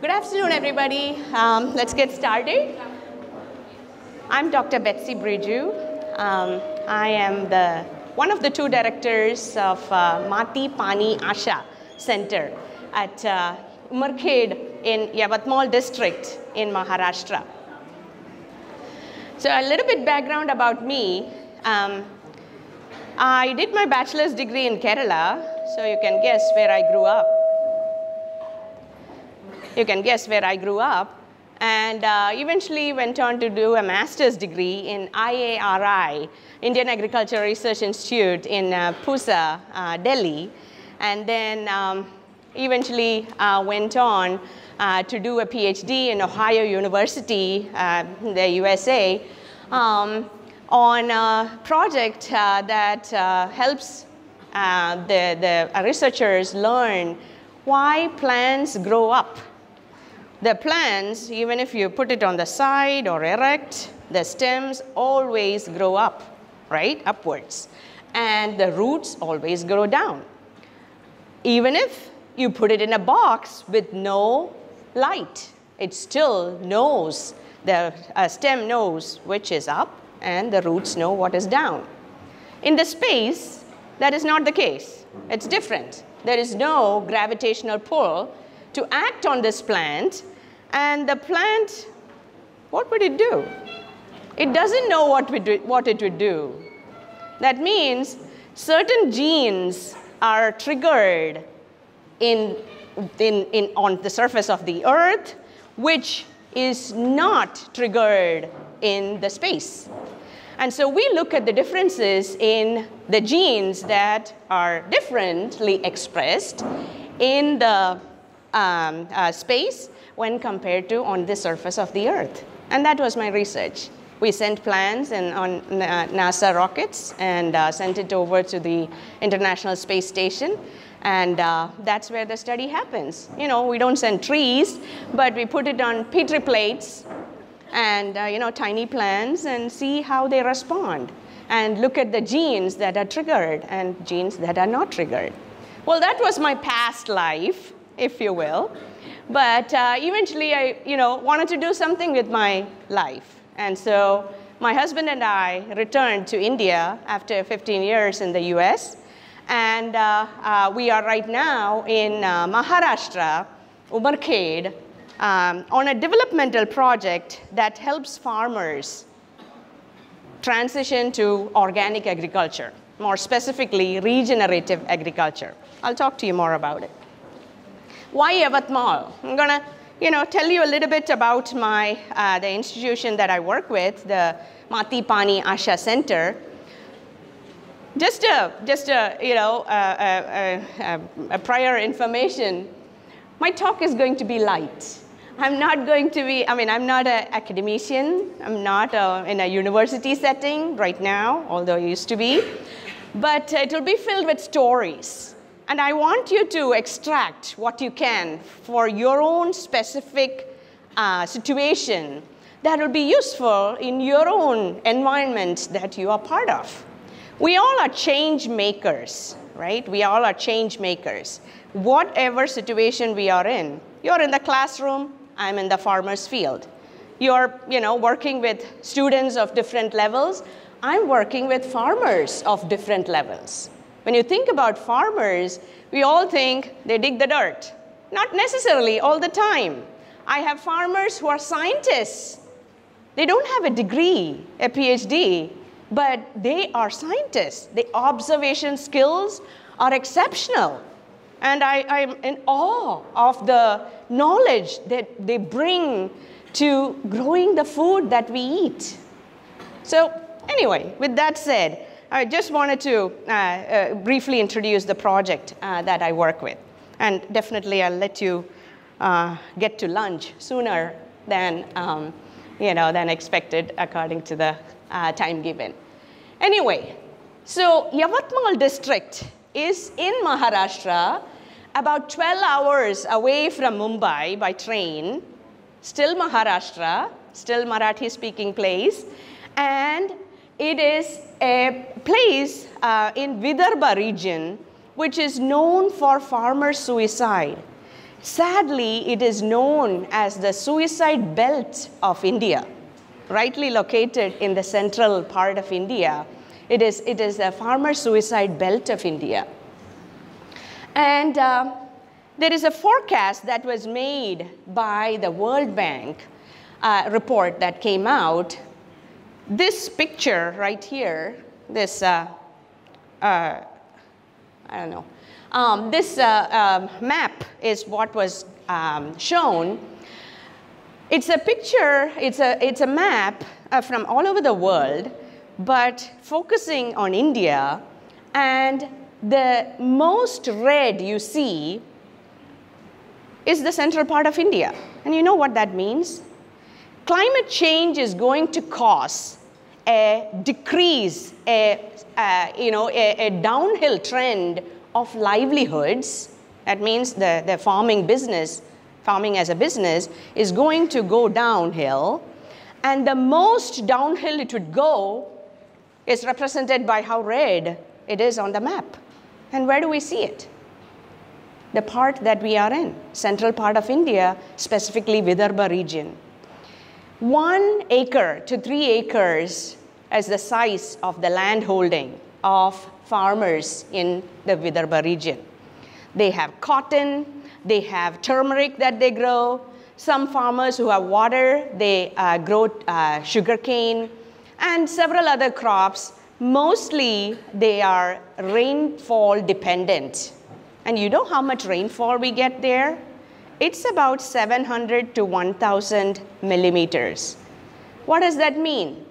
Good afternoon, everybody. Let's get started. I'm Dr. Betsy Briju. I am one of the two directors of Mati Pani Asha Center at Umarkhed in Yavatmal district in Maharashtra. So a little bit background about me. I did my bachelor's degree in Kerala, so you can guess where I grew up. And eventually went on to do a master's degree in IARI, Indian Agricultural Research Institute in Pusa, Delhi. And then eventually went on to do a PhD in Ohio University, the USA, on a project that helps the researchers learn why plants grow up. The plants, even if you put it on the side or erect, the stems always grow up, right, upwards. And the roots always grow down. Even if you put it in a box with no light, it still knows, the stem knows which is up and the roots know what is down. In the space, that is not the case. It's different. There is no gravitational pull to act on this plant, and the plant, what would it do? It doesn't know what it would do. That means certain genes are triggered on the surface of the earth, which is not triggered in the space. And so we look at the differences in the genes that are differently expressed in the space when compared to on the surface of the earth. And that was my research. We sent plants on NASA rockets and sent it over to the International Space Station. And that's where the study happens. You know, we don't send trees, but we put it on Petri plates and tiny plants and see how they respond. And look at the genes that are triggered and genes that are not triggered. Well, that was my past life, if you will. But eventually, I wanted to do something with my life. And so my husband and I returned to India after 15 years in the US. And we are right now in Maharashtra, Umarkhed, on a developmental project that helps farmers transition to organic agriculture, more specifically regenerative agriculture. I'll talk to you more about it. Why Yavatmal? I'm going to tell you a little bit about the institution that I work with, the Mati Pani Asha Center. Just a prior information, my talk is going to be light. I'm not going to be, I'm not an academician. I'm not in a university setting right now, although I used to be. But it will be filled with stories. And I want you to extract what you can for your own specific situation that will be useful in your own environment that you are part of. We all are change makers, right? We all are change makers. Whatever situation we are in, you're in the classroom, I'm in the farmer's field. You're working with students of different levels, I'm working with farmers of different levels. When you think about farmers, we all think they dig the dirt. Not necessarily all the time. I have farmers who are scientists. They don't have a degree, a PhD, but they are scientists. The observation skills are exceptional. And I'm in awe of the knowledge that they bring to growing the food that we eat. So anyway, with that said, I just wanted to briefly introduce the project that I work with. And definitely I'll let you get to lunch sooner than, than expected according to the time given. Anyway, so Yavatmal district is in Maharashtra, about 12 hours away from Mumbai by train, still Maharashtra, still Marathi-speaking place, and it is a place in Vidarbha region which is known for farmer suicide. Sadly, it is known as the suicide belt of India, rightly located in the central part of India. It is a farmer suicide belt of India. And there is a forecast that was made by the World Bank report that came out. This picture right here, this, I don't know, this map is what was shown. It's a picture, it's a map from all over the world, but focusing on India, and the most red you see is the central part of India. And you know what that means? Climate change is going to cause a decrease, a downhill trend of livelihoods. That means the farming as a business is going to go downhill. And the most downhill it would go is represented by how red it is on the map. And where do we see it? The part that we are in, central part of India, specifically Vidarbha region. 1 acre to 3 acres is the size of the land holding of farmers in the Vidarbha region. They have cotton, they have turmeric that they grow. Some farmers who have water, they grow sugarcane and several other crops. Mostly they are rainfall dependent. And you know how much rainfall we get there? It's about 700 to 1,000 millimeters. What does that mean?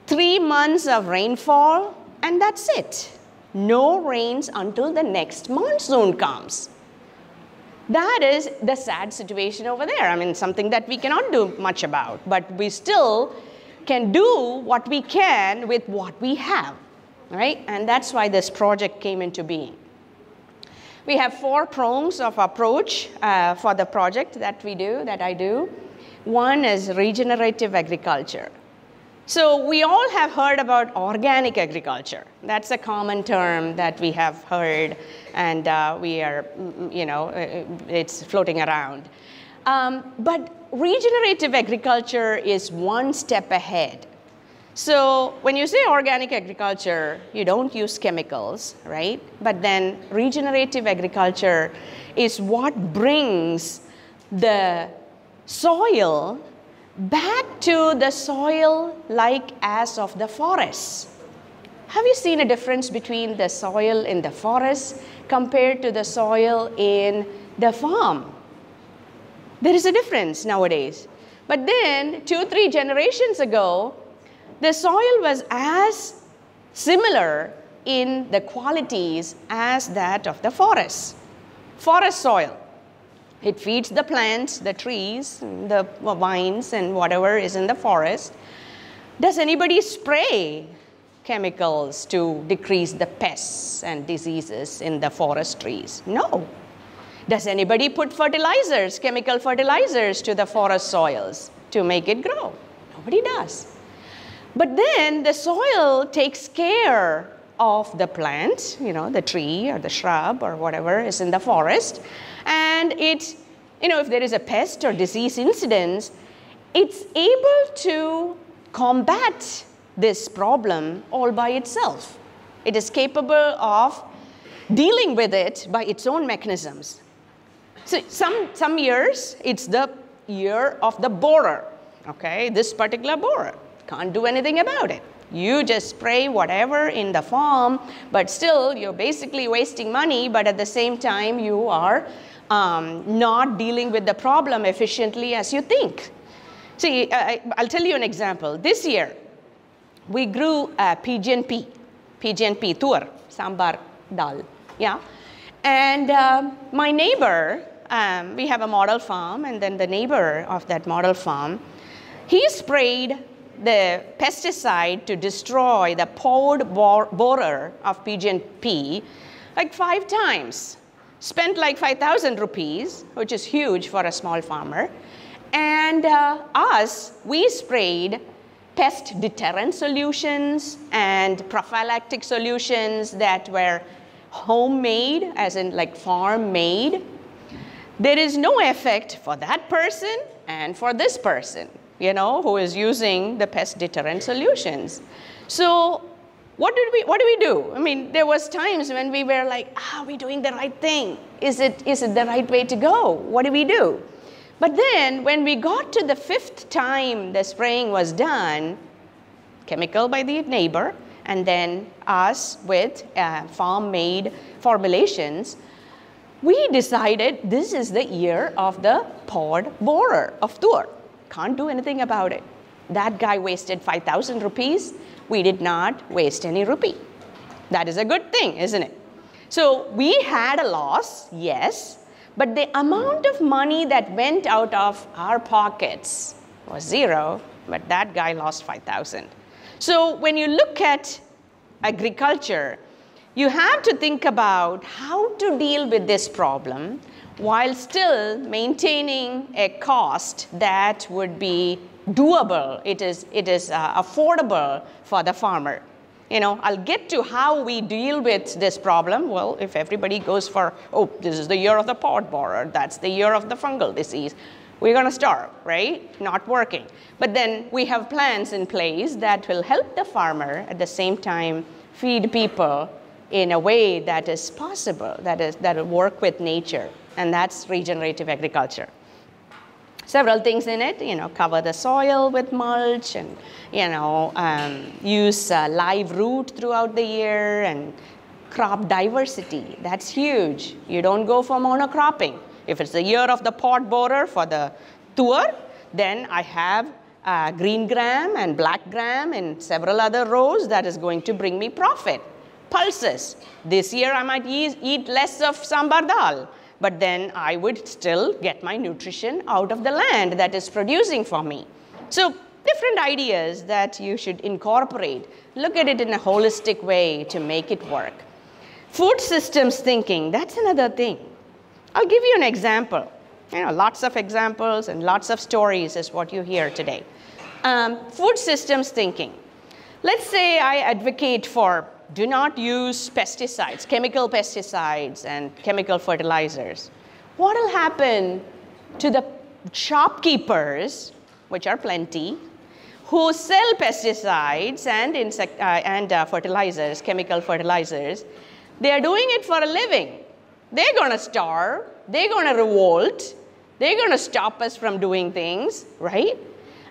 3 months of rainfall, and that's it. No rains until the next monsoon comes. That is the sad situation over there. I mean, something that we cannot do much about, but we still can do what we can with what we have, right? And that's why this project came into being. We have 4 prongs of approach for the project that I do. One is regenerative agriculture. So we all have heard about organic agriculture. That's a common term that we have heard, and we are, it's floating around. But regenerative agriculture is one step ahead. So when you say organic agriculture, you don't use chemicals, right? But then regenerative agriculture is what brings the soil back to the soil like as of the forest. Have you seen a difference between the soil in the forest compared to the soil in the farm? There is a difference nowadays. But then 2-3 generations ago, the soil was as similar in the qualities as that of the forest. Forest soil. It feeds the plants, the trees, the vines, and whatever is in the forest. Does anybody spray chemicals to decrease the pests and diseases in the forest trees? No. Does anybody put fertilizers, chemical fertilizers, to the forest soils to make it grow? Nobody does. But then the soil takes care of the plant, the tree or the shrub or whatever is in the forest. And it, if there is a pest or disease incidence, it's able to combat this problem all by itself. It is capable of dealing with it by its own mechanisms. So some years, it's the year of the borer, okay? This particular borer. Can't do anything about it. You just spray whatever in the farm, but still you're basically wasting money, but at the same time you are not dealing with the problem efficiently as you think. See, I'll tell you an example. This year, we grew pigeon pea, tur, sambar dal, yeah? And my neighbor, we have a model farm, and then the neighbor of that model farm, he sprayed the pesticide to destroy the pod borer of pigeon pea like 5 times. Spent like 5,000 rupees, which is huge for a small farmer. And we sprayed pest deterrent solutions and prophylactic solutions that were homemade, as in like farm made. there is no effect for that person and for this person, you know, who is using the pest deterrent solutions. So what do we do? I mean, there was times when we were like, are we doing the right thing? Is it the right way to go? What do we do? But then when we got to the 5th time the spraying was done, chemical by the neighbor, and then us with farm-made formulations, we decided this is the year of the pod borer of Tur. Can't do anything about it. That guy wasted 5,000 rupees. We did not waste any rupee. That is a good thing, isn't it? So we had a loss, yes, but the amount of money that went out of our pockets was 0, but that guy lost 5,000. So when you look at agriculture, you have to think about how to deal with this problem while still maintaining a cost that would be doable. It is affordable for the farmer. You know, I'll get to how we deal with this problem. Well, if everybody goes for, oh, this is the year of the pod borer, that's the year of the fungal disease, we're going to starve, right? Not working. But then we have plans in place that will help the farmer at the same time feed people in a way that is possible, that will work with nature, and that's regenerative agriculture. Several things in it, you know, cover the soil with mulch and, you know, use live root throughout the year and crop diversity. That's huge. You don't go for monocropping. If it's the year of the pod borer for the Tur, then I have green gram and black gram and several other rows that is going to bring me profit. Pulses. This year I might eat less of sambar dal, but then I would still get my nutrition out of the land that is producing for me. So different ideas that you should incorporate. Look at it in a holistic way to make it work. Food systems thinking, that's another thing. I'll give you an example. You know, lots of examples and lots of stories is what you hear today. Food systems thinking. Let's say I advocate for do not use pesticides, chemical pesticides and chemical fertilizers. What will happen to the shopkeepers, which are plenty, who sell pesticides and fertilizers, chemical fertilizers? They are doing it for a living. They're going to starve. They're going to revolt. They're going to stop us from doing things, right?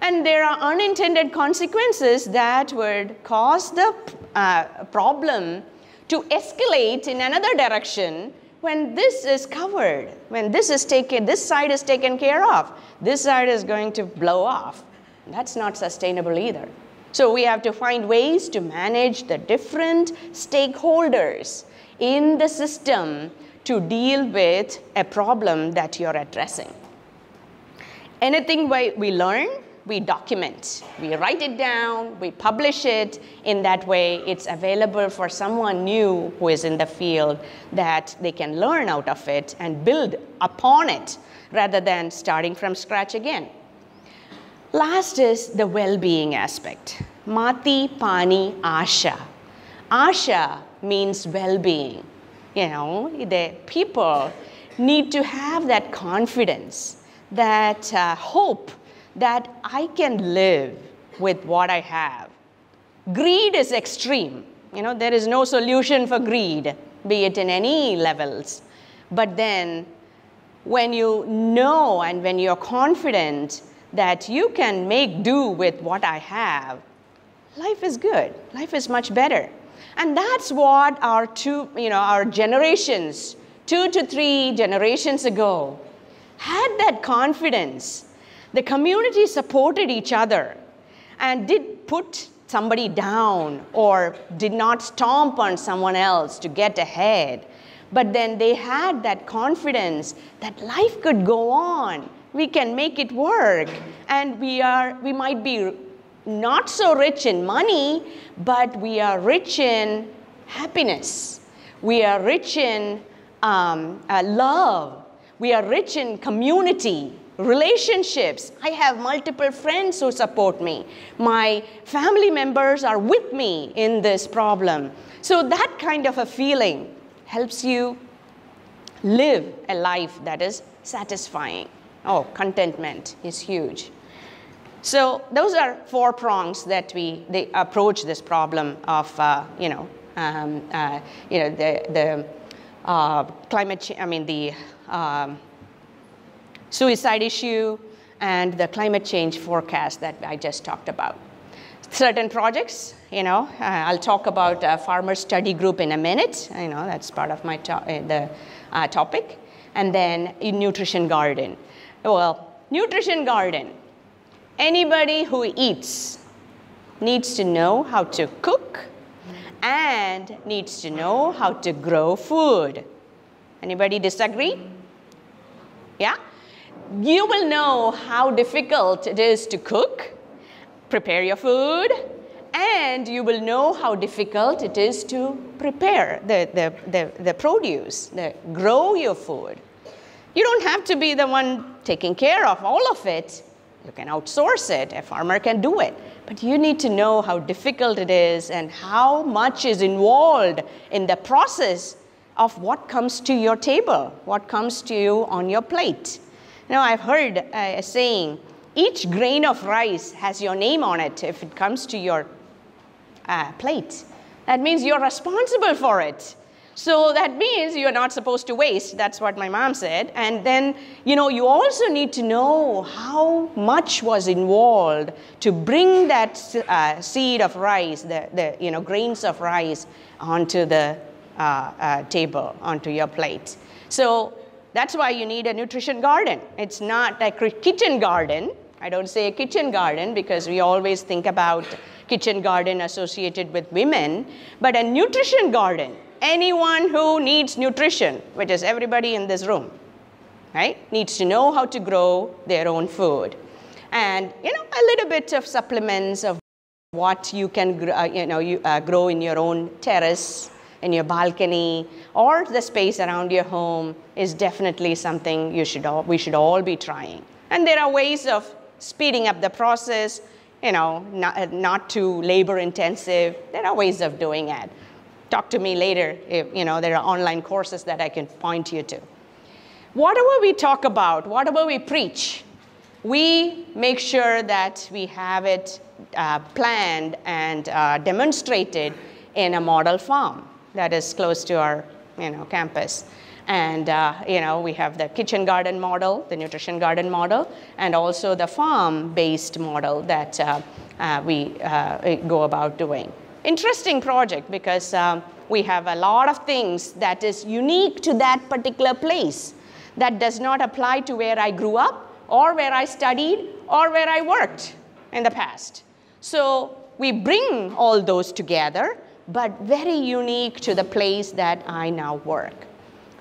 And there are unintended consequences that would cause the problem to escalate in another direction when this is covered, when this is taken, this side is taken care of. This side is going to blow off. That's not sustainable either. So we have to find ways to manage the different stakeholders in the system to deal with a problem that you're addressing. Anything we learn, we document. We write it down, we publish it. In that way, it's available for someone new who is in the field that they can learn out of it and build upon it rather than starting from scratch again. Last is the well-being aspect. Mati, Pani, Asha. Asha means well-being. You know, the people need to have that confidence, that hope that I can live with what I have. Greed is extreme. You know, there is no solution for greed, be it in any levels. But then when you know and when you're confident that you can make do with what I have, life is good. Life is much better. And that's what our generations, 2 to 3 generations ago, had that confidence. The community supported each other and did put somebody down or did not stomp on someone else to get ahead. But then they had that confidence that life could go on. We can make it work. And we might be not so rich in money, but we are rich in happiness. We are rich in love. We are rich in community, relationships. I have multiple friends who support me. My family members are with me in this problem. So that kind of a feeling helps you live a life that is satisfying. Oh, contentment is huge. So those are 4 prongs that they approach this problem of climate change. I mean the suicide issue and the climate change forecast that I just talked about. Certain projects, I'll talk about a farmer study group in a minute. That's part of my topic. And then in nutrition garden. Well, nutrition garden. Anybody who eats needs to know how to cook and needs to know how to grow food. Anybody disagree? Yeah? You will know how difficult it is to cook, prepare your food, and you will know how difficult it is to prepare the produce, grow your food. You don't have to be the one taking care of all of it. You can outsource it. A farmer can do it. But you need to know how difficult it is and how much is involved in the process of what comes to your table, what comes to you on your plate. I've heard a saying, each grain of rice has your name on it if it comes to your plate. That means you're responsible for it. So that means you're not supposed to waste. That's what my mom said. And then, you also need to know how much was involved to bring that seed of rice, the grains of rice onto the table, onto your plate. So that's why you need a nutrition garden. It's not a kitchen garden. I don't say a kitchen garden because we always think about kitchen garden associated with women, but a nutrition garden. Anyone who needs nutrition, which is everybody in this room, right, needs to know how to grow their own food. And, a little bit of supplements of what you can grow in your own terrace, in your balcony, or the space around your home is definitely something we should all be trying. And there are ways of speeding up the process, not too labor intensive. There are ways of doing it. Talk to me later if there are online courses that I can point you to. Whatever we talk about, whatever we preach, we make sure that we have it planned and demonstrated in a model farm that is close to our campus. And we have the kitchen garden model, the nutrition garden model, and also the farm-based model that we go about doing. Interesting project because we have a lot of things that is unique to that particular place that does not apply to where I grew up or where I studied or where I worked in the past. So we bring all those together, but very unique to the place that I now work.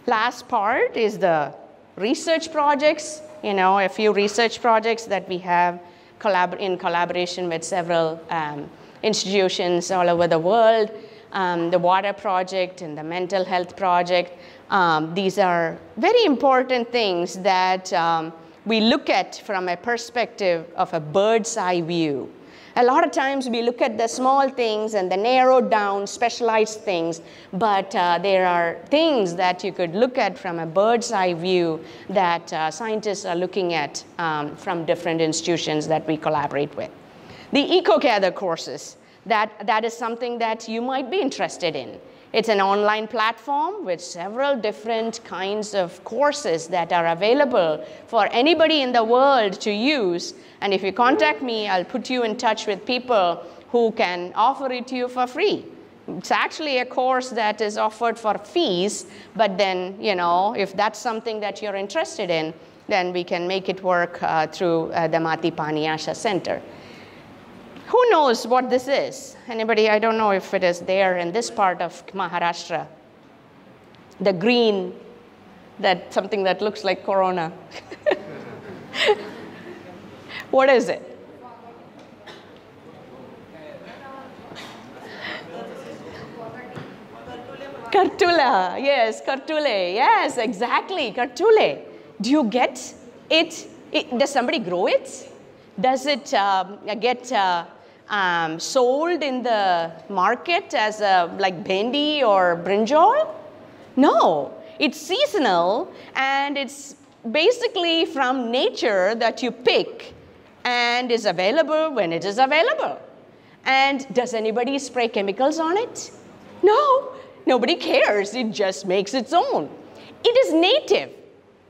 Last part is the research projects, a few research projects that we have in collaboration with several institutions all over the world, the water project and the mental health project. These are very important things that we look at from a perspective of a bird's eye view. A lot of times we look at the small things and the narrowed down specialized things, but there are things that you could look at from a bird's eye view that scientists are looking at from different institutions that we collaborate with. The EcoGather courses, that is something that you might be interested in. It's an online platform with several different kinds of courses that are available for anybody in the world to use. And if you contact me, I'll put you in touch with people who can offer it to you for free. It's actually a course that is offered for fees, but then, if that's something that you're interested in, then we can make it work through the Mati Paniasha Center. Who knows what this is? Anybody? I don't know if it is there in this part of Maharashtra. The green, something that looks like Corona. What is it? Kartula, yes, kartule, yes, exactly, kartule. Do you get it? Does somebody grow it? Does it get sold in the market as like bhendi or brinjal? No, it's seasonal and it's basically from nature that you pick and is available when it is available. And does anybody spray chemicals on it? No, nobody cares. It just makes its own. It is native.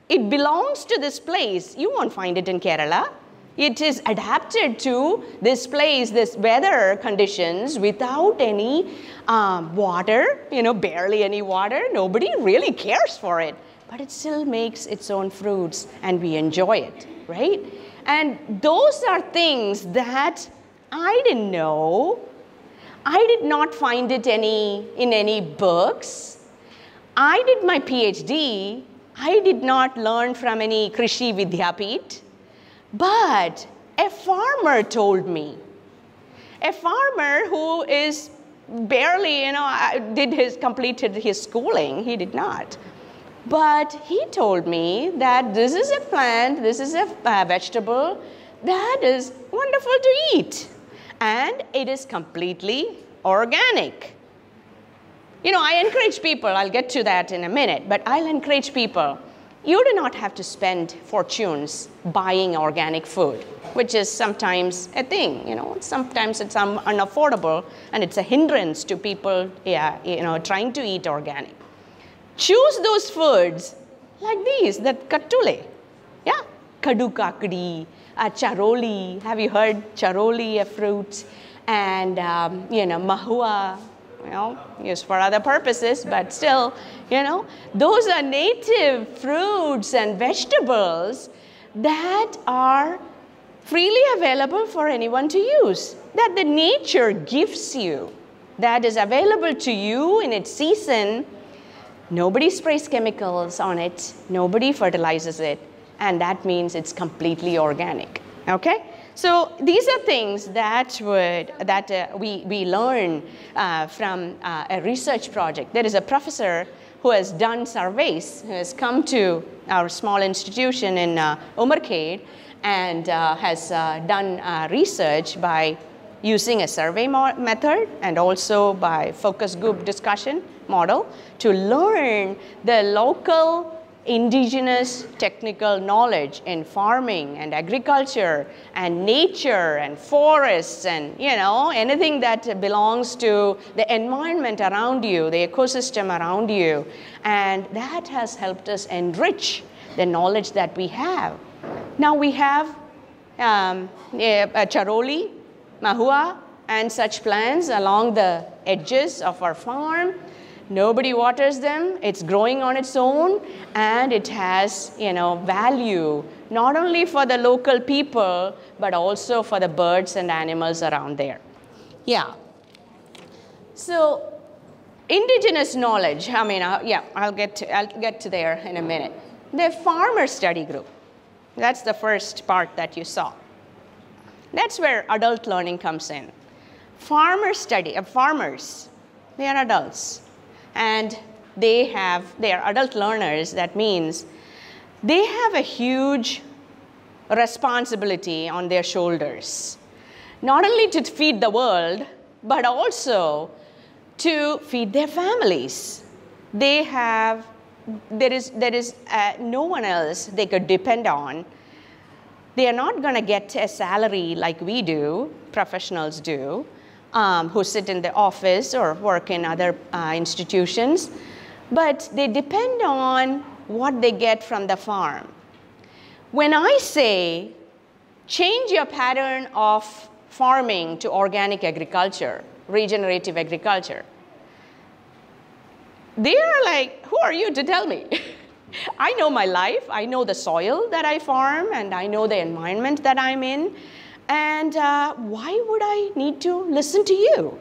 It belongs to this place. You won't find it in Kerala. It is adapted to this place, this weather conditions without any water, barely any water. Nobody really cares for it, but it still makes its own fruits and we enjoy it, right? And those are things that I didn't know. I did not find it in any books. I did my PhD. I did not learn from any Krishi Vidyapit. But a farmer told me. A farmer who is barely, completed his schooling. He did not. But he told me that this is a plant, this is a vegetable that is wonderful to eat. And it is completely organic. I encourage people, I'll get to that in a minute, but I'll encourage people, you do not have to spend fortunes buying organic food, which is sometimes a thing, sometimes it's unaffordable and it's a hindrance to people, trying to eat organic. Choose those foods like these, that kattule, kadu kakdi, charoli, have you heard charoli, a fruit, and mahua, used for other purposes, but still, those are native fruits and vegetables that are freely available for anyone to use, that the nature gives you, that is available to you in its season. Nobody sprays chemicals on it, nobody fertilizes it, and that means it's completely organic, okay? So these are things that we learn from a research project. There is a professor who has done surveys, who has come to our small institution in Umarkhed and has done research by using a survey method and also by focus group discussion model to learn the local indigenous technical knowledge in farming and agriculture and nature and forests and anything that belongs to the environment around you, the ecosystem around you. And that has helped us enrich the knowledge that we have. Now we have a charoli, mahua, and such plants along the edges of our farm. Nobody waters them, it's growing on its own, and it has, value, not only for the local people, but also for the birds and animals around there. Yeah. So, indigenous knowledge, I'll get to there in a minute. The farmer study group, that's the first part that you saw. That's where adult learning comes in. Farmers, they are adults. And they are adult learners. That means they have a huge responsibility on their shoulders, not only to feed the world, but also to feed their families. There is no one else they could depend on. They are not going to get a salary like we do, professionals do, who sit in the office or work in other institutions, but they depend on what they get from the farm. When I say change your pattern of farming to organic agriculture, regenerative agriculture, they are like, who are you to tell me? I know my life, I know the soil that I farm, and I know the environment that I'm in. And why would I need to listen to you?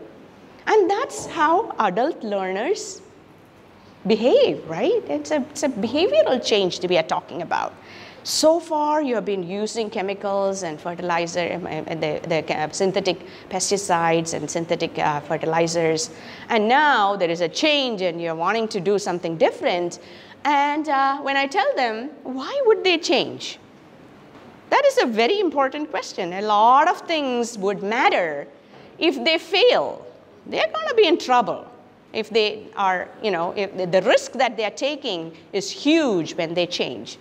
And that's how adult learners behave, right? It's a behavioral change that we are talking about. So far, you have been using chemicals and fertilizer, the synthetic pesticides and synthetic fertilizers. And now there is a change and you're wanting to do something different. And when I tell them, why would they change? That is a very important question. A lot of things would matter. If they fail, they're going to be in trouble. If they are, if the risk that they're taking is huge when they change.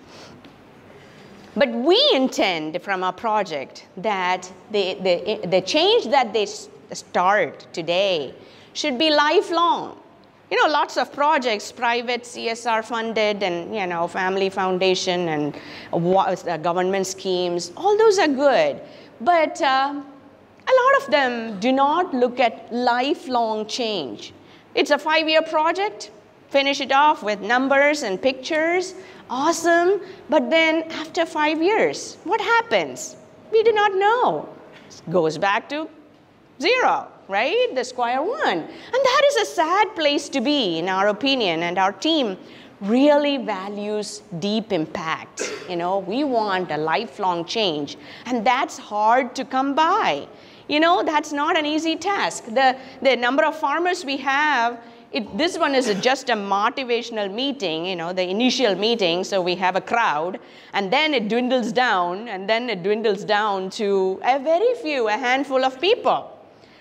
But we intend from our project that the change that they start today should be lifelong. You know, lots of projects, private CSR funded and, you know, family foundation and government schemes, all those are good. But a lot of them do not look at lifelong change. It's a 5-year project, finish it off with numbers and pictures, awesome, but then after 5 years, what happens? We do not know. It goes back to 0, right? The square one. And that is a sad place to be, in our opinion, and our team really values deep impact. You know, we want a lifelong change, and that's hard to come by. You know, that's not an easy task. The number of farmers we have, this one is just a motivational meeting, you know, the initial meeting, so we have a crowd, and then it dwindles down, and then it dwindles down to a handful of people.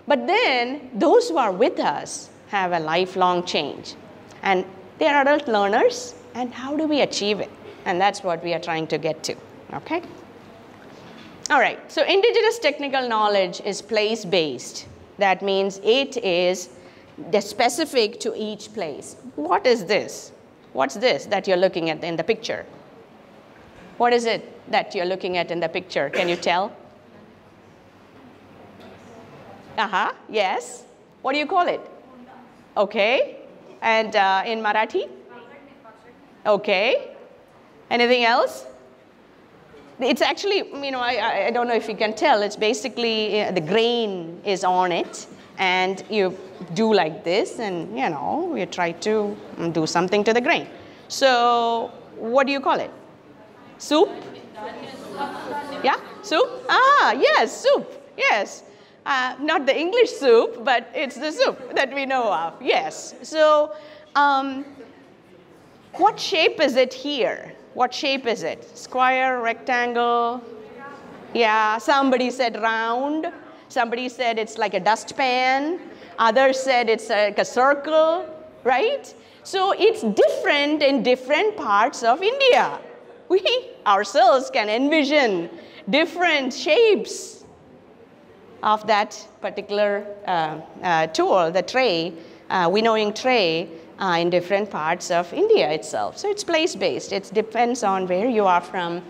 But then those who are with us have a lifelong change. And they are adult learners, and how do we achieve it? And that's what we are trying to get to, okay? All right, so indigenous technical knowledge is place-based. That means it is specific to each place. What is this? What's this that you're looking at in the picture? What is it that you're looking at in the picture? Can you tell? Yes. What do you call it? Okay. And in Marathi? Okay. Anything else? It's actually, you know, I don't know if you can tell, it's basically the grain is on it, and you do like this, and, you know, you try to do something to the grain. So what do you call it? Soup? Yeah, soup? Yes, soup, yes. Not the English soup, but it's the soup that we know of, yes. So what shape is it here? What shape is it? Square, rectangle? Yeah, somebody said round. Somebody said it's like a dustpan. Others said it's like a circle, right? So it's different in different parts of India. We ourselves can envision different shapes of that particular tool, the tray, winnowing tray, in different parts of India itself. So it's place-based. It depends on where you are from.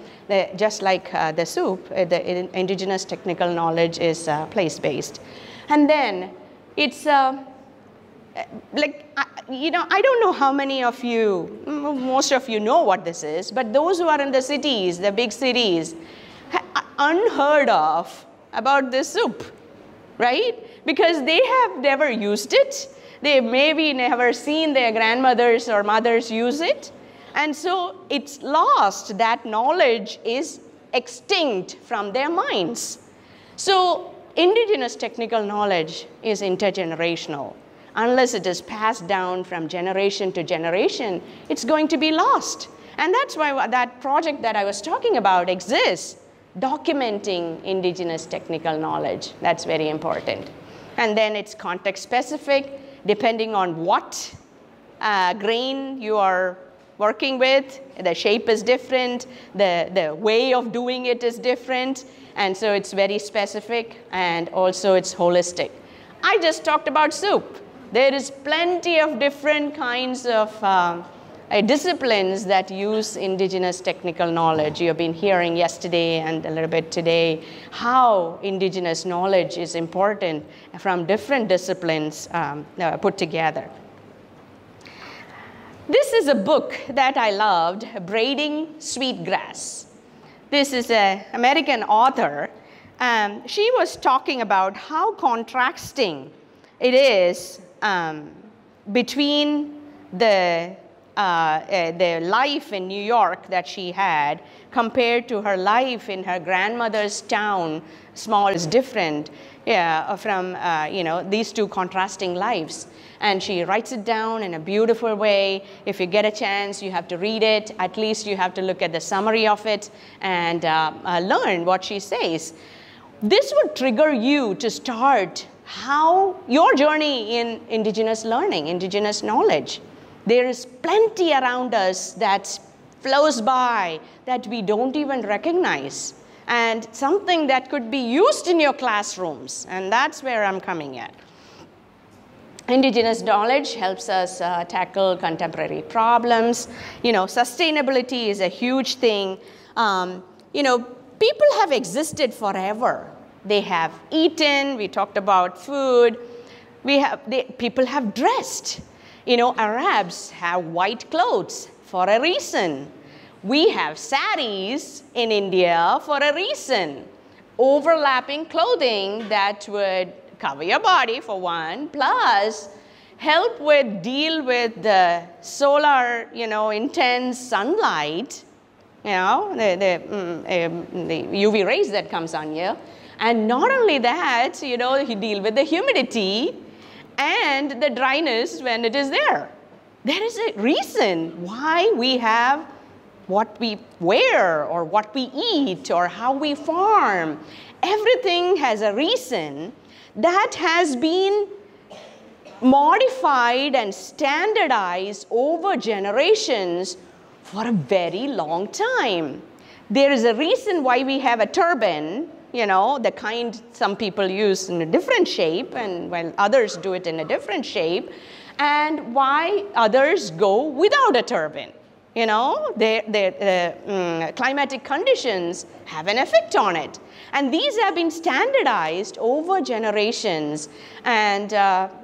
Just like the soup, the indigenous technical knowledge is place-based. And then it's like, you know, I don't know how many of you, most of you know what this is, but those who are in the cities, the big cities, unheard of about this soup, right? Because they have never used it. They maybe never seen their grandmothers or mothers use it. And so it's lost. That knowledge is extinct from their minds. So indigenous technical knowledge is intergenerational. Unless it is passed down from generation to generation, it's going to be lost. And that's why that project that I was talking about exists, documenting indigenous technical knowledge. That's very important. And then it's context specific, depending on what grain you are working with. The shape is different, the way of doing it is different, and so it's very specific, and also it's holistic. I just talked about soup. There is plenty of different kinds of disciplines that use indigenous technical knowledge. You have been hearing yesterday and a little bit today how indigenous knowledge is important from different disciplines put together. This is a book that I loved, Braiding Sweetgrass. This is an American author. She was talking about how contrasting it is between the life in New York that she had compared to her life in her grandmother's town. Small is different from you know, these two contrasting lives. And she writes it down in a beautiful way. If you get a chance, you have to read it. At least you have to look at the summary of it and learn what she says. This would trigger you to start your journey in indigenous learning, indigenous knowledge. There is plenty around us that's flows by that we don't even recognize, and something that could be used in your classrooms, and that's where I'm coming at. Indigenous knowledge helps us tackle contemporary problems. You know, sustainability is a huge thing. You know, people have existed forever. They have eaten, we talked about food. People have dressed. You know, Arabs have white clothes for a reason. We have saris in India for a reason. Overlapping clothing that would cover your body for one, plus help with deal with the solar, you know, intense sunlight, you know, the UV rays that comes on you. And not only that, you know, you deal with the humidity and the dryness when it is there. There is a reason why we have what we wear or what we eat or how we farm. Everything has a reason that has been modified and standardized over generations for a very long time. There is a reason why we have a turban, you know, the kind some people use in a different shape, and while others do it in a different shape, and why others go without a turban. You know, climatic conditions have an effect on it. And these have been standardized over generations. And,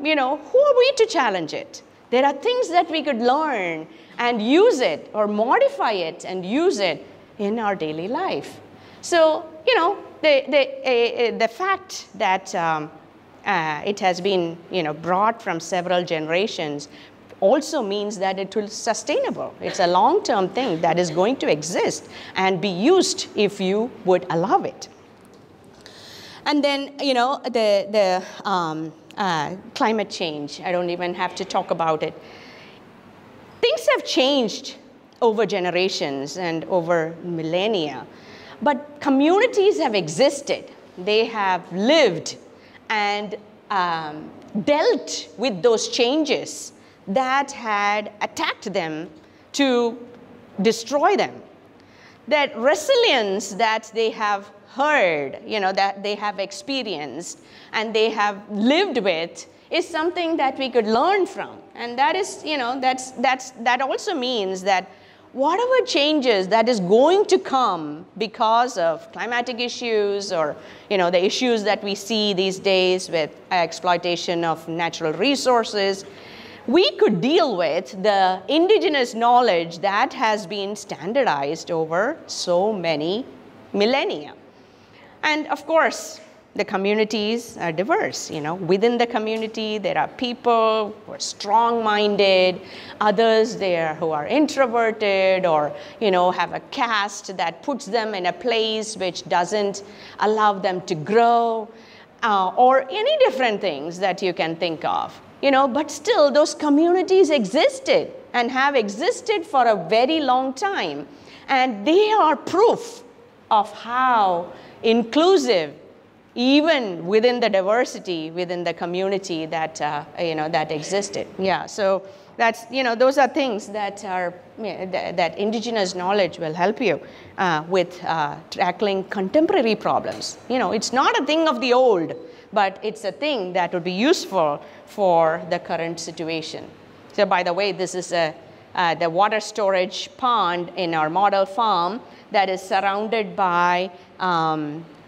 you know, who are we to challenge it? There are things that we could learn and use it or modify it and use it in our daily life. So, you know, the fact that it has been, you know, brought from several generations also means that it will be sustainable. It's a long-term thing that is going to exist and be used if you would allow it. And then, you know, the climate change, I don't even have to talk about it. Things have changed over generations and over millennia, but communities have existed. They have lived and dealt with those changes that had attacked them to destroy them. That resilience that they have heard, you know, that they have experienced and they have lived with is something that we could learn from. And that is, you know, that also means that whatever changes that is going to come because of climatic issues or, you know, the issues that we see these days with exploitation of natural resources, we could deal with the indigenous knowledge that has been standardized over so many millennia. And of course, the communities are diverse. You know, within the community, there are people who are strong-minded, others there who are introverted or, you know, have a caste that puts them in a place which doesn't allow them to grow, or any different things that you can think of. You know, but still those communities existed and have existed for a very long time. And they are proof of how inclusive, even within the diversity, within the community that, you know, that existed. Yeah, so that's, you know, those are things that are, that indigenous knowledge will help you with tackling contemporary problems. You know, it's not a thing of the old, but it's a thing that would be useful for the current situation. So by the way, this is the water storage pond in our model farm that is surrounded by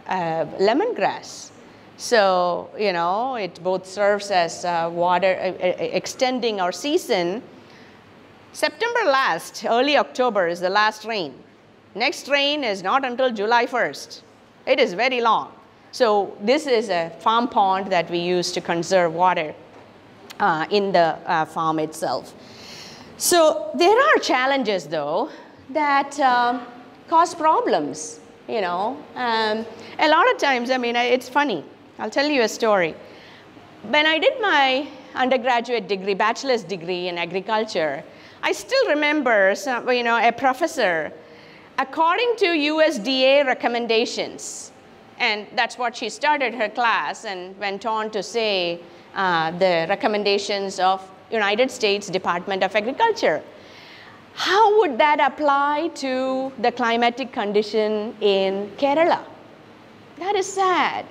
lemongrass. So, you know, it both serves as water, extending our season. September last, early October is the last rain. Next rain is not until July 1st. It is very long. So this is a farm pond that we use to conserve water in the farm itself. So there are challenges, though, that cause problems, you know. A lot of times, I mean, it's funny. I'll tell you a story. When I did my undergraduate degree, bachelor's degree in agriculture, I still remember some, you know, a professor, according to USDA recommendations, and that's what she started her class and went on to say the recommendations of United States Department of Agriculture. How would that apply to the climatic condition in Kerala? That is sad.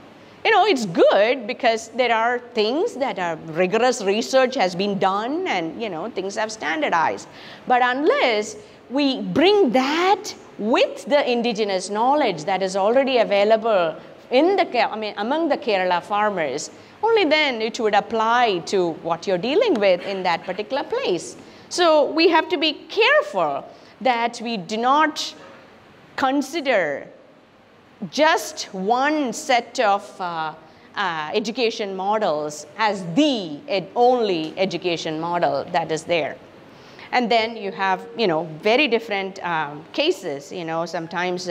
You know, it's good because there are things that are rigorous research has been done and, you know, things have standardized. But unless we bring that with the indigenous knowledge that is already available in the, among the Kerala farmers, only then it would apply to what you're dealing with in that particular place. So we have to be careful that we do not consider just one set of education models as the only education model that is there. And then you have, you know, very different cases. You know, sometimes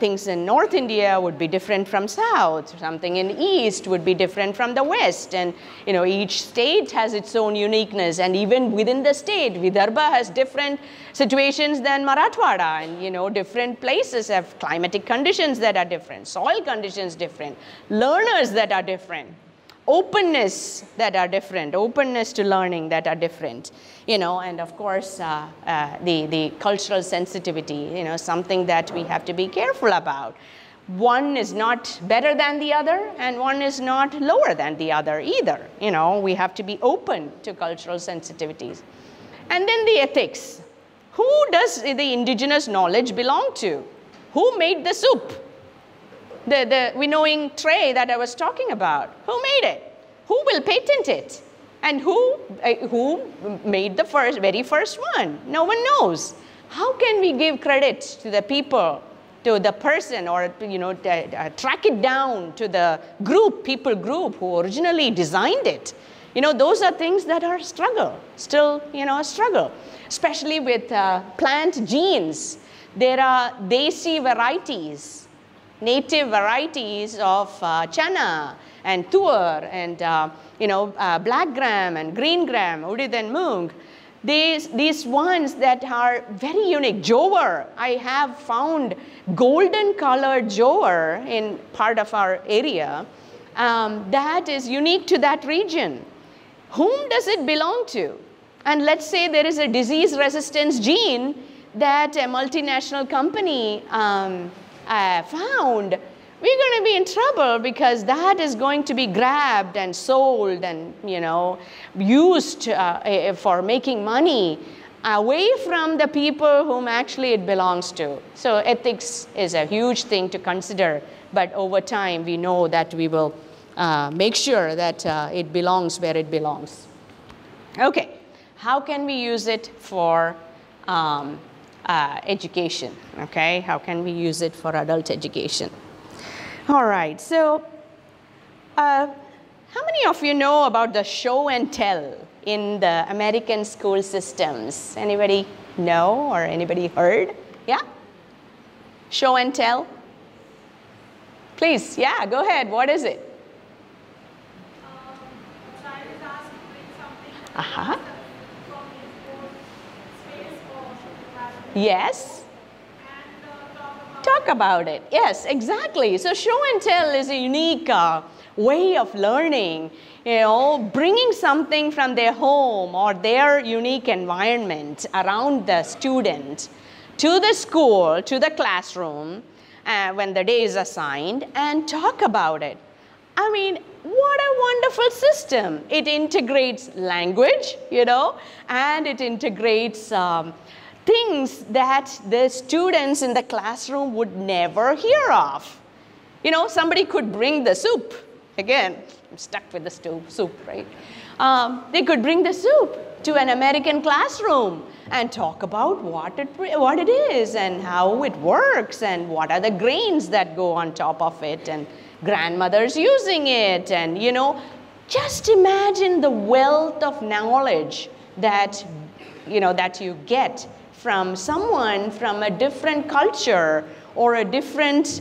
things in North India would be different from South. Something in East would be different from the West. And, you know, each state has its own uniqueness. And even within the state, Vidarbha has different situations than Marathwada. And, you know, different places have climatic conditions that are different, soil conditions different, learners that are different, openness that are different, openness to learning that are different, you know, and of course the cultural sensitivity, you know, something that we have to be careful about. One is not better than the other and one is not lower than the other either. You know, we have to be open to cultural sensitivities. And then the ethics. Who does the indigenous knowledge belong to? Who made the soup? The winnowing tray that I was talking about, who made it? Who will patent it? And who made the very first one? No one knows. How can we give credit to the people, to the person, or, you know, track it down to the people group who originally designed it? You know, those are things that are a struggle, still, you know, a struggle, especially with plant genes. There are desi varieties, native varieties of chana and tur and you know, black gram and green gram, udid and mung. These ones that are very unique. Jowar, I have found golden colored jowar in part of our area that is unique to that region. Whom does it belong to? And let's say there is a disease resistance gene that a multinational company found, we're going to be in trouble because that is going to be grabbed and sold and, you know, used for making money away from the people whom actually it belongs to. So ethics is a huge thing to consider, but over time we know that we will make sure that it belongs where it belongs. Okay, how can we use it for education, okay? How can we use it for adult education? All right, so how many of you know about the show and tell in the American school systems? Anybody know or anybody heard? Yeah? Show and tell? Please, yeah, go ahead. What is it? A child is asked to bring something Uh-huh. from his own space or Yes? and Talk about it. Yes, exactly. So show and tell is a unique way of learning, you know, bringing something from their home or their unique environment around the student to the school, to the classroom, when the day is assigned, and talk about it. I mean, what a wonderful system. It integrates language, you know, and it integrates things that the students in the classroom would never hear of. You know, somebody could bring the soup. Again, I'm stuck with the soup, right? They could bring the soup to an American classroom and talk about what it is and how it works and what are the grains that go on top of it and grandmothers using it. And, you know, just imagine the wealth of knowledge that, you know, that you get from someone from a different culture or a different,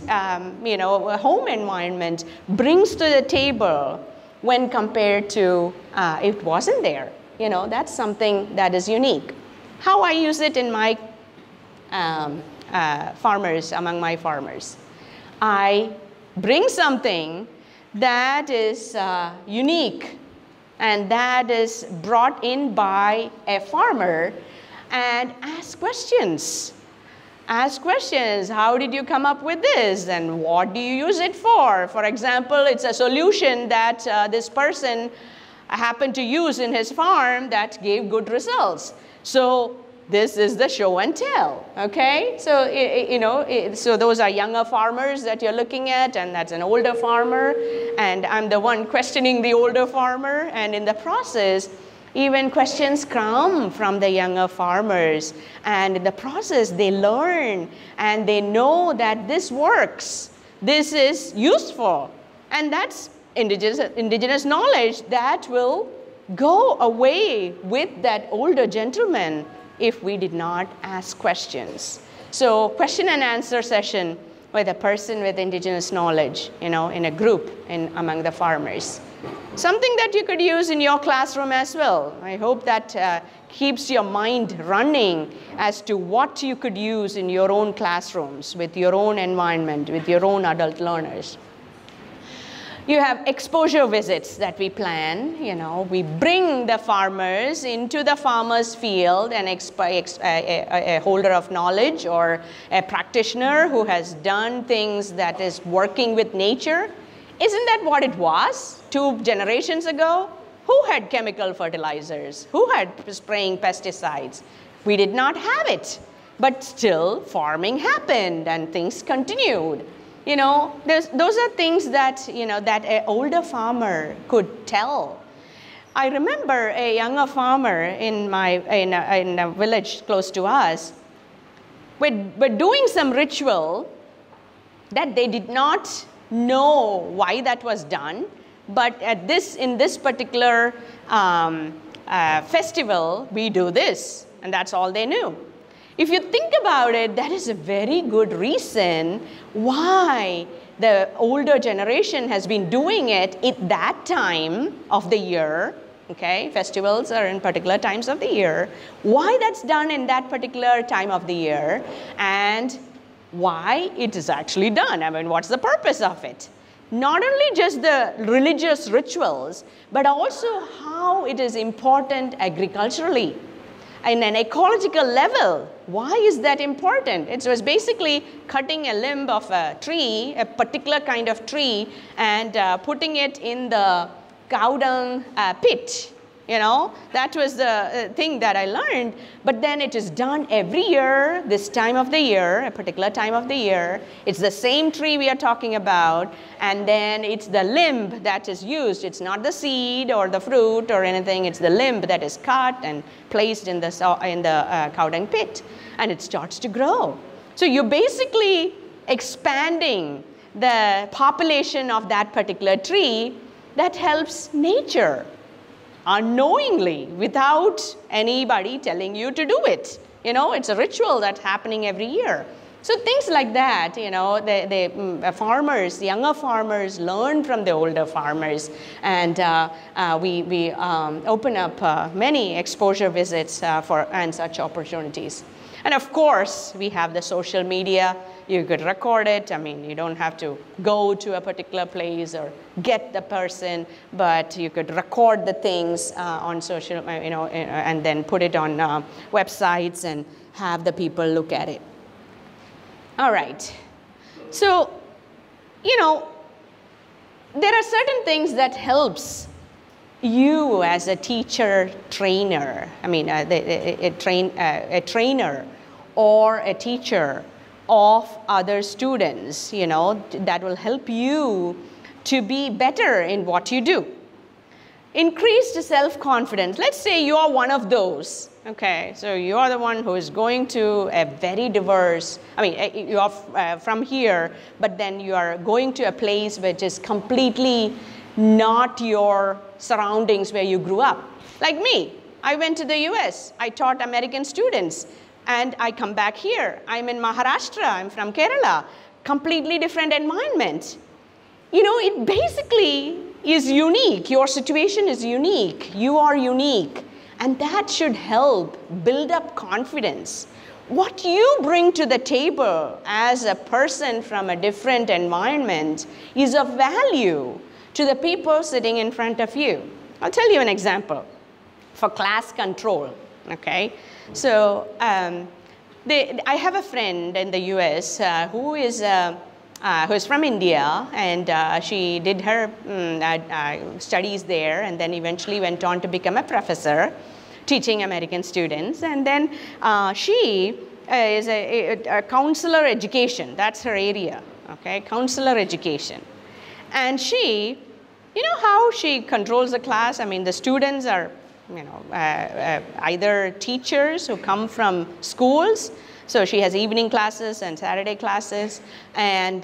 you know, home environment brings to the table when compared to it wasn't there. You know, that's something that is unique. How I use it in my farmers, among my farmers. I bring something that is unique and that is brought in by a farmer and ask questions. Ask questions. How did you come up with this? And what do you use it for? For example, it's a solution that this person happened to use in his farm that gave good results. So this is the show and tell, okay? So, so those are younger farmers that you're looking at, and that's an older farmer, and I'm the one questioning the older farmer, and in the process, even questions come from the younger farmers, and in the process, they learn, and they know that this works, this is useful, and that's indigenous knowledge that will go away with that older gentleman if we did not ask questions. So question and answer session with a person with indigenous knowledge, in a group among the farmers. Something that you could use in your classroom as well. I hope that keeps your mind running as to what you could use in your own classrooms, with your own environment, with your own adult learners. You have exposure visits that we plan. We bring the farmers into the farmer's field, and a holder of knowledge or a practitioner who has done things that is working with nature. Isn't that what it was 2 generations ago? Who had chemical fertilizers? Who had spraying pesticides? We did not have it, but still farming happened and things continued. Those are things that, that an older farmer could tell. I remember a younger farmer in a village close to us, were doing some ritual that they did not know why that was done, but in this particular festival, we do this, and that's all they knew. If you think about it, that is a very good reason why the older generation has been doing it at that time of the year. Okay, festivals are in particular times of the year. Why that's done in that particular time of the year, and why it is actually done. I mean, what's the purpose of it? Not only just the religious rituals, but also how it is important agriculturally. In an ecological level, why is that important? It was basically cutting a limb of a tree, a particular kind of tree, and putting it in the cow dung pit. That was the thing that I learned. But then it is done every year, this time of the year, a particular time of the year. It's the same tree we are talking about, and then it's the limb that is used. It's not the seed or the fruit or anything. It's the limb that is cut and placed in the cow dung pit, and it starts to grow. So you're basically expanding the population of that particular tree that helps nature, unknowingly, without anybody telling you to do it. It's a ritual that's happening every year. So things like that, the farmers, younger farmers learn from the older farmers, and we open up many exposure visits and such opportunities. And of course, we have the social media. You could record it. I mean, you don't have to go to a particular place or get the person, but you could record the things on social, and then put it on websites and have the people look at it. All right. So, there are certain things that helps you as a teacher trainer, a trainer or a teacher of other students, that will help you to be better in what you do. Increased self-confidence. Let's say you are one of those. Okay, so you are the one who is going to a very diverse, you are from here, but then you are going to a place which is completely not your surroundings where you grew up. Like me, I went to the US, I taught American students, and I come back here. I'm in Maharashtra, I'm from Kerala, completely different environment. It basically is unique. Your situation is unique. You are unique. And that should help build up confidence. What you bring to the table as a person from a different environment is of value to the people sitting in front of you. I'll tell you an example for class control, okay? So I have a friend in the US who is from India, and she did her studies there, and then eventually went on to become a professor teaching American students. And then she is a counselor education. That's her area, okay, counselor education. And she, you know how she controls the class? I mean, the students are, you know, either teachers who come from schools. So she has evening classes and Saturday classes, and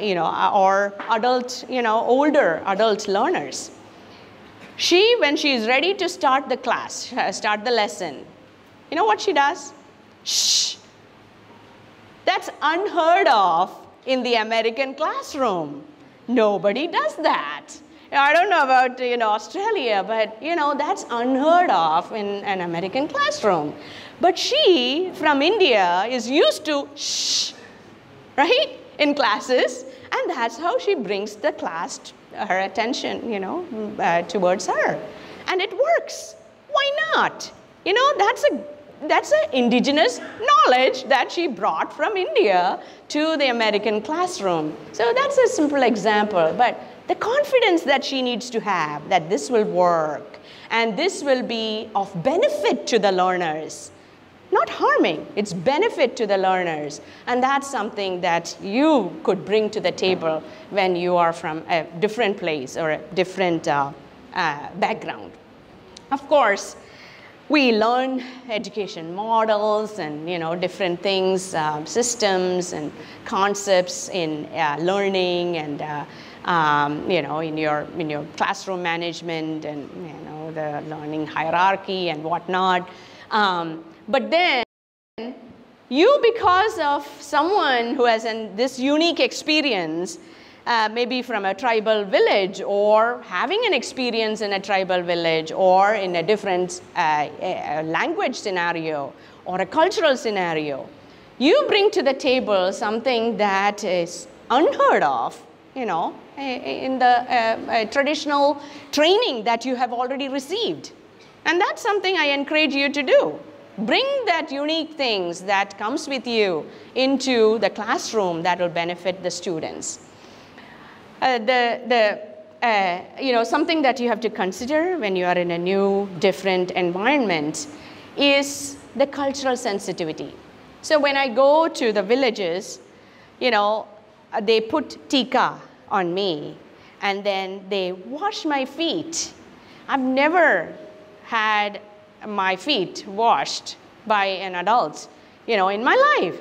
you know, or adult, you know, older adult learners. She, when she is ready to start the class, start the lesson, you know what she does? Shh. That's unheard of in the American classroom. Nobody does that. I don't know about, you know, Australia, but, you know, that's unheard of in an American classroom. But she, from India, is used to shh, right, in classes, and that's how she brings the class, her attention, you know, towards her. And it works. Why not? You know, that's an indigenous knowledge that she brought from India to the American classroom. So that's a simple example. But the confidence that she needs to have that this will work and this will be of benefit to the learners. Not harming, it's benefit to the learners. And that's something that you could bring to the table when you are from a different place or a different background. Of course, we learn education models and, you know, different things, systems and concepts in learning and you know, in your classroom management and, you know, the learning hierarchy and whatnot. But then you, because of someone who has this unique experience, maybe from a tribal village or having an experience in a tribal village or in a different language scenario or a cultural scenario, you bring to the table something that is unheard of, you know, in the traditional training that you have already received. And that's something I encourage you to do. Bring that unique things that comes with you into the classroom that will benefit the students. You know, something that you have to consider when you are in a new, different environment is the cultural sensitivity. So when I go to the villages, you know, they put tika on me, and then they wash my feet. I've never had my feet washed by an adult, you know, in my life.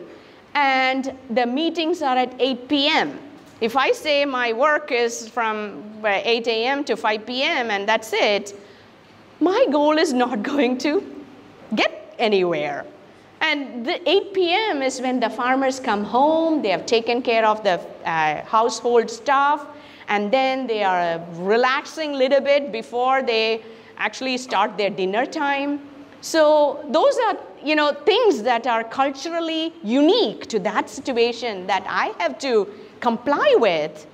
And the meetings are at 8 p.m. If I say my work is from 8 a.m. to 5 p.m. and that's it, my goal is not going to get anywhere. And the 8 p.m. is when the farmers come home, they have taken care of the household stuff, and then they are relaxing a little bit before they actually start their dinner time. So those are, you know, things that are culturally unique to that situation that I have to comply with,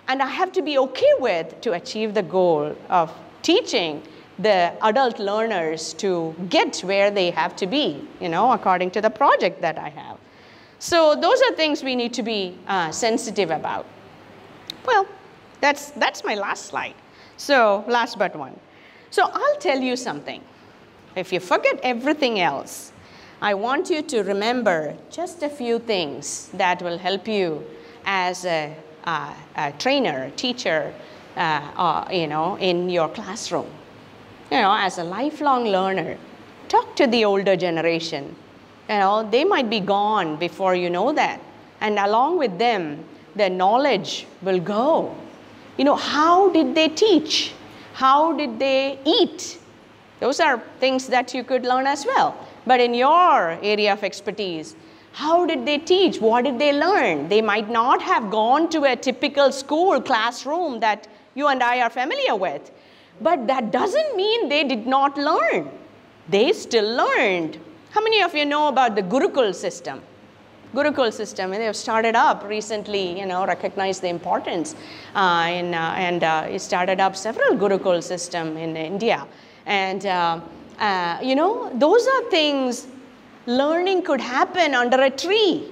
and I have to be okay with to achieve the goal of teaching the adult learners to get where they have to be, you know, according to the project that I have. So those are things we need to be sensitive about. Well, that's my last slide. So last but one. So I'll tell you something. If you forget everything else, I want you to remember just a few things that will help you as a trainer, teacher, you know, in your classroom. You know, as a lifelong learner, talk to the older generation. You know, they might be gone before you know that. And along with them, the knowledge will go. You know, how did they teach? How did they eat? Those are things that you could learn as well. But in your area of expertise, how did they teach? What did they learn? They might not have gone to a typical school classroom that you and I are familiar with. But that doesn't mean they did not learn. They still learned. How many of you know about the Gurukul system? Gurukul system, and they have started up recently, you know, recognized the importance. It started up several Gurukul system in India. And You know, those are things learning could happen under a tree,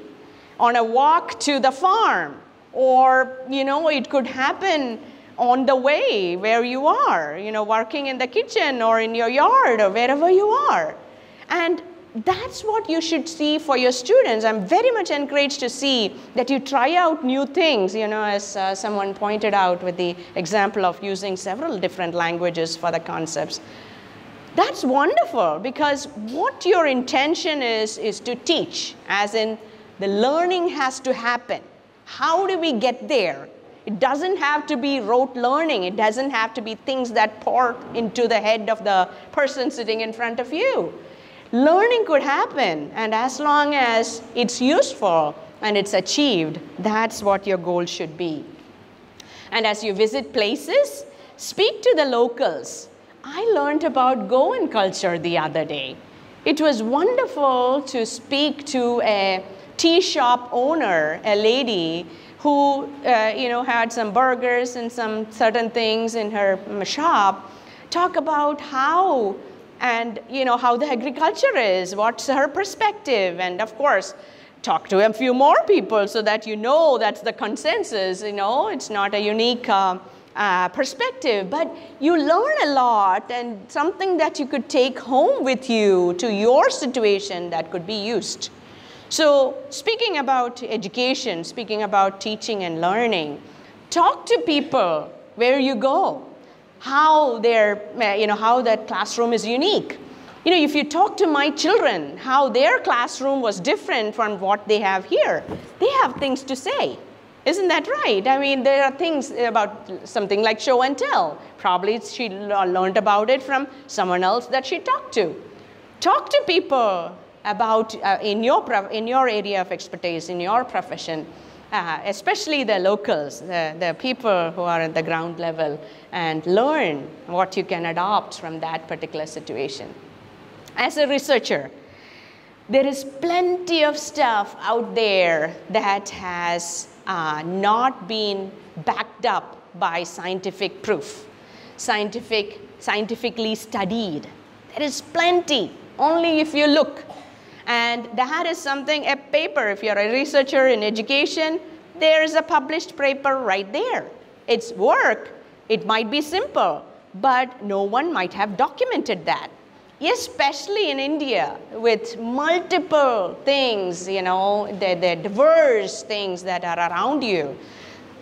on a walk to the farm, or, you know, it could happen on the way where you are, you know, working in the kitchen or in your yard or wherever you are. And that's what you should see for your students. I'm very much encouraged to see that you try out new things, you know, as someone pointed out with the example of using several different languages for the concepts. That's wonderful, because what your intention is to teach, as in the learning has to happen. How do we get there? It doesn't have to be rote learning. It doesn't have to be things that pour into the head of the person sitting in front of you. Learning could happen, and as long as it's useful and it's achieved, that's what your goal should be. And as you visit places, speak to the locals. I learned about Goan culture the other day. It was wonderful to speak to a tea shop owner, a lady who you know, had some burgers and some certain things in her shop, talk about how and, you know, how the agriculture is, what's her perspective, and of course, talk to a few more people so that you know that's the consensus, you know, it's not a unique perspective, but you learn a lot, and something that you could take home with you to your situation that could be used. So speaking about education, speaking about teaching and learning, talk to people where you go, how you know, how that classroom is unique. You know, if you talk to my children, how their classroom was different from what they have here, they have things to say. Isn't that right? I mean, there are things about something like show and tell. Probably she learned about it from someone else that she talked to. Talk to people about in your area of expertise, in your profession, especially the locals, the people who are at the ground level, and learn what you can adopt from that particular situation. As a researcher, there is plenty of stuff out there that has not been backed up by scientific proof, scientifically studied. There is plenty, only if you look. And that is something, a paper, if you're a researcher in education, there is a published paper right there. It's work. It might be simple, but no one might have documented that. Especially in India, with multiple things, you know, the diverse things that are around you.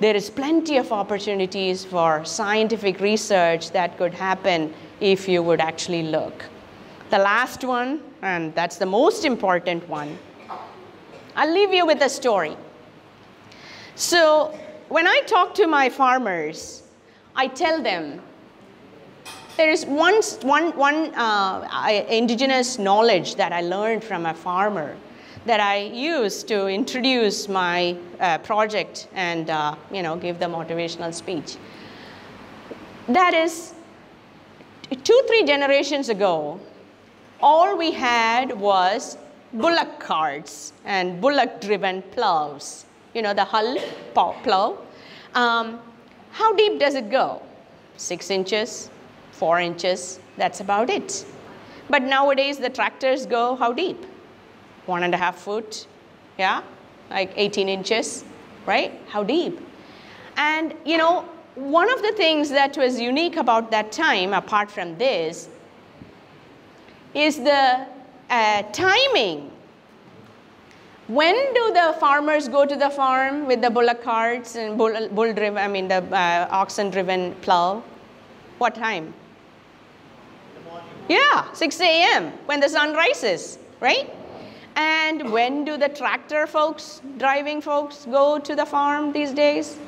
There is plenty of opportunities for scientific research that could happen if you would actually look. The last one, and that's the most important one, I'll leave you with a story. So when I talk to my farmers, I tell them there is one indigenous knowledge that I learned from a farmer that I use to introduce my project and you know, give the motivational speech. That is, 2-3 generations ago, all we had was bullock carts and bullock-driven plows. You know, the hull plow. How deep does it go? 6 inches, 4 inches, that's about it. But nowadays, the tractors go how deep? 1.5 foot, yeah? Like 18 inches, right? How deep? And, you know, one of the things that was unique about that time, apart from this, is the timing. When do the farmers go to the farm with the bullock carts and the oxen-driven plow? What time? Yeah, 6 a.m. when the sun rises, right? And when do the tractor folks, driving folks, go to the farm these days?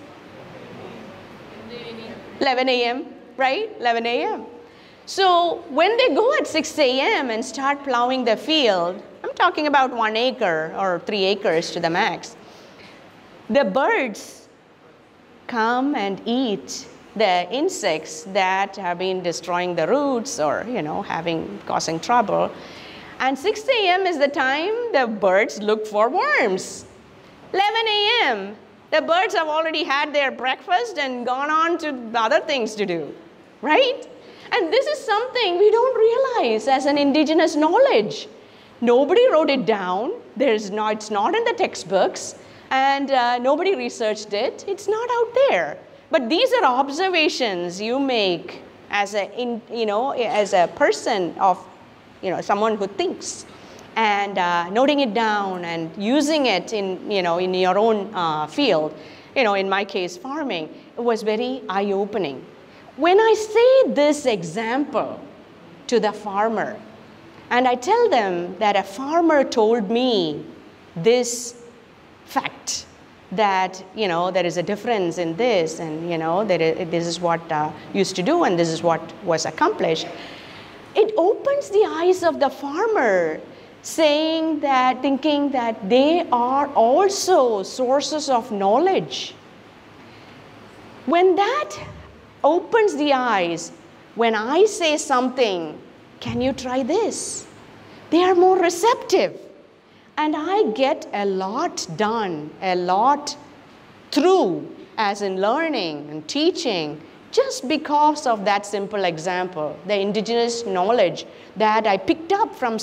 11 a.m., right? 11 a.m. So when they go at 6 a.m. and start plowing the field, I'm talking about 1 acre or 3 acres to the max, the birds come and eat the insects that have been destroying the roots or, you know, causing trouble. And 6 a.m. is the time the birds look for worms. 11 a.m., the birds have already had their breakfast and gone on to other things to do, right? And this is something we don't realize as an indigenous knowledge. Nobody wrote it down. It's not in the textbooks, and nobody researched it. It's not out there. But these are observations you make as a person of, someone who thinks, and noting it down and using it in your own field. In my case, farming, it was very eye-opening. When I say this example to the farmer, and I tell them that a farmer told me this fact, that there is a difference in this, and this is what used to do, and this is what was accomplished, it opens the eyes of the farmer, thinking that they are also sources of knowledge. When that opens the eyes, when I say something, can you try this? They are more receptive. And I get a lot done, a lot through, as in learning and teaching, just because of that simple example, the indigenous knowledge that I picked up from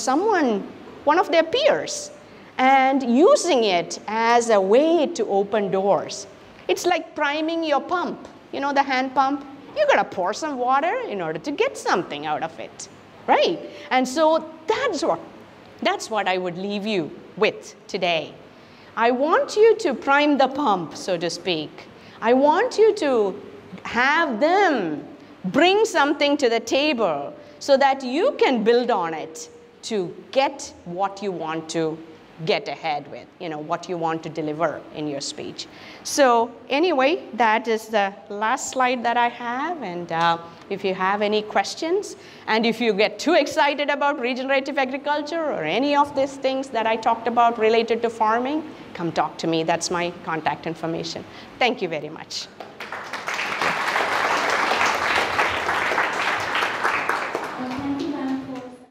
one of their peers, and using it as a way to open doors. It's like priming your pump, the hand pump. You gotta pour some water in order to get something out of it, right? And so that's what I would leave you with today. I want you to prime the pump, so to speak. I want you to have them bring something to the table so that you can build on it to get what you want to get ahead with, what you want to deliver in your speech. So anyway, that is the last slide that I have, and if you have any questions, and if you get too excited about regenerative agriculture or any of these things that I talked about related to farming, come talk to me. That's my contact information. Thank you very much.